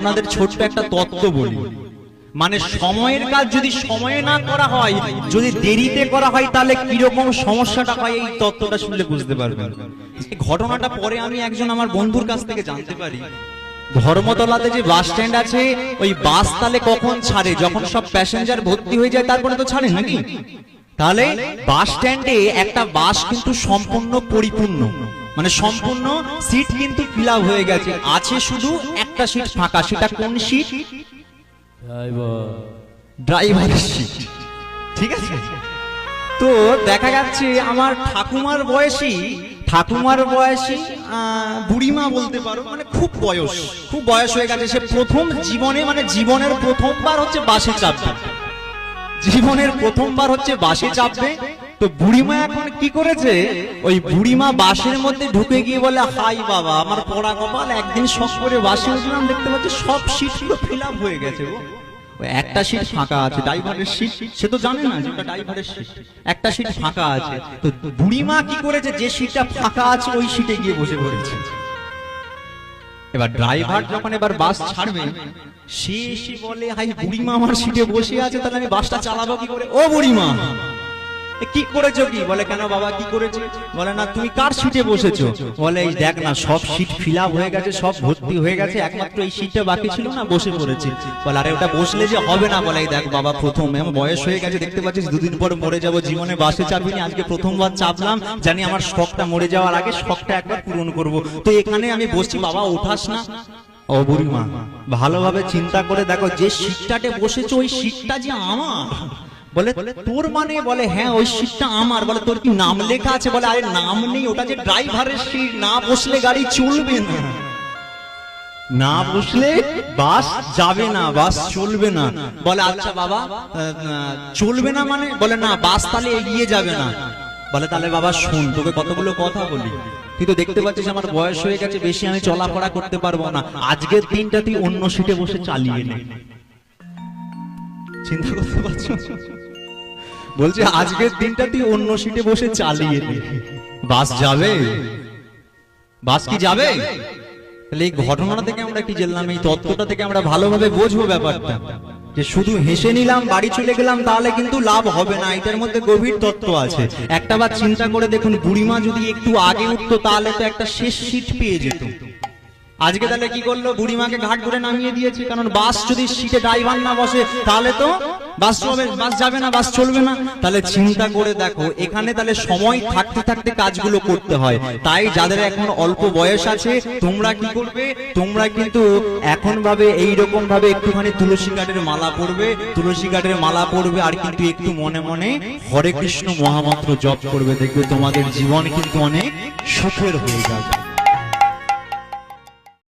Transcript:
আপনাদের ছোট্ট একটা তত্ত্ব বলি, মানে সময়ের কাজ যদি সময়ে না করা হয়, যদি দেরিতে করা হয়, তাহলে কিরকম সমস্যাটা হয় এই তত্ত্বটা শুনলে বুঝতে পারবেন। এই ঘটনাটা পরে আমি একজন আমার বন্ধুর কাছ থেকে জানতে পারি। ধর্মতলাতে যে বাস স্ট্যান্ড আছে, ওই বাস তাহলে কখন ছাড়ে? যখন সব প্যাসেঞ্জার ভর্তি হয়ে যায় তারপরে তো ছাড়ে নাকি? তাহলে বাস স্ট্যান্ডে একটা বাস কিন্তু সম্পূর্ণ পরিপূর্ণ, মানে সম্পূর্ণ সিট কিন্তু ফিল আপ হয়ে গেছে, আছে শুধু একটা সিট ফাঁকা। সেটা কোন সিট? ড্রাইভারের সিট। ঠিক আছে, তো দেখা যাচ্ছে আমার ঠাকুমার বয়সী বুড়িমা বলতে পারো, মানে খুব বয়স হয়ে গেছে। সে প্রথম জীবনে, মানে জীবনের প্রথমবার হচ্ছে বাসে চাপবে, তো বুড়িমা এখন কি করেছে, ওই বুড়িমা বাসের মধ্যে ঢুকে গিয়ে বলে, হাই বাবা আমার পোড়া কপাল, একদিন শখ করে বাসে উঠলাম, দেখতে পাচ্ছি সব সিটগুলো ফিল আপ হয়ে গেছে, একটা সিট ফাঁকা আছে, ড্রাইভারের সিট। সে তো জানে না যে ওটা ড্রাইভারের সিট, একটা সিট ফাঁকা আছে। তো বুড়িমা কি করেছে, যে সিটটা ফাঁকা আছে ওই সিটে গিয়ে বসে পড়েছে। এবার ড্রাইভার যখন এবার বাস ছাড়বে, সে এসে বলে, হাই বুড়িমা আমার সিটে বসে আছে, তাহলে আমি বাসটা চালাবো কি করে? ও বুড়িমা কি করেছো কি? বলে, কেন বাবা কি করেছো? বলে, না তুমি কার সিটে বসেছো? বলে, এই দেখ না সব সিট ফিল আপ হয়ে গেছে, সব ভর্তি হয়ে গেছে, একমাত্র এই সিটটা বাকি ছিল না, বসে পড়েছি। বলে, আরে ওটা বসলে যে হবে না। বলে, এই দেখ বাবা প্রথম বয়স হয়ে গেছে, দেখতে পাচ্ছিস দুদিন পর মরে যাবো, জীবনে বাসে চাপিনি, আজকে প্রথমবার চাপলাম, জানি আমার শখটা মরে যাওয়ার আগে শখটা একবার পূরণ করবো, তো এখানে আমি বসছি, বাবা ওঠাস না। ও বুড়িমা ভালোভাবে চিন্তা করে দেখো, যে সিটটাতে বসেছো ওই সিটটা যে আমার। বলে, তোর মানে? বলে, হ্যাঁ ওই সিটটা আমার। বলে, তোর কি নাম লেখা আছে? বলে, আরে নাম নেই, ওটা যে ড্রাইভারের সিট, না বসলে গাড়ি চলবে না, না বসলে বাস যাবে না, বাস চলবে না। বলে, আচ্ছা বাবা চলবে না মানে? বলে, না বাস তাহলে এগিয়ে যাবে না। বলে, তাহলে বাবা শোন, তোকে কতগুলো কথা বলি, তুই তো দেখতে পাচ্ছিস আমার বয়স হয়ে গেছে, বেশি আমি চলাফেরা করতে পারবো না, আজকের দিনটা তুই অন্য সিটে বসে চালিয়ে নে। চিন্তা করতে পারছো? বলছে, আজকের দিনটা তুই অন্য সিটে বসে চালিয়ে নে, বাস যাবে? বাস কি যাবে? তাহলে এই ঘটনাটা থেকে আমরা কি জানলাম? এই তত্ত্বটা থেকে আমরা ভালোভাবে বুঝবো ব্যাপারটা, যে শুধু হেসে নিলাম বাড়ি চলে গেলাম তাহলে কিন্তু লাভ হবে না, এটার মধ্যে গভীর তত্ত্ব আছে। একটা বার চিন্তা করে দেখুন, বুড়িমা যদি একটু আগে উঠতো তাহলে তো একটা শেষ সিট পেয়ে যেত। আজকে তাহলে কি করলো, বুড়িমাকে ঘাট করে নামিয়ে দিয়েছে, কারণ বাস যদি সিটে ড্রাইভার না বসে তাহলে তো বাস যাবে না, বাস চলবে না। তাহলে চিন্তা করে দেখো, এখানে তাহলে সময় থাকতে থাকতে কাজগুলো করতে হয়। তাই যাদের এখন অল্প বয়স আছে, তোমরা কি করবে, তোমরা কিন্তু এখন ভাবে এইরকম ভাবে একটুখানি তুলসী কাঠের মালা পড়বে, আর কিন্তু একটু মনে মনে হরে কৃষ্ণ মহামন্ত্র জপ করবে, দেখবে তোমাদের জীবন কিন্তু অনেক সুখের হয়ে যাবে।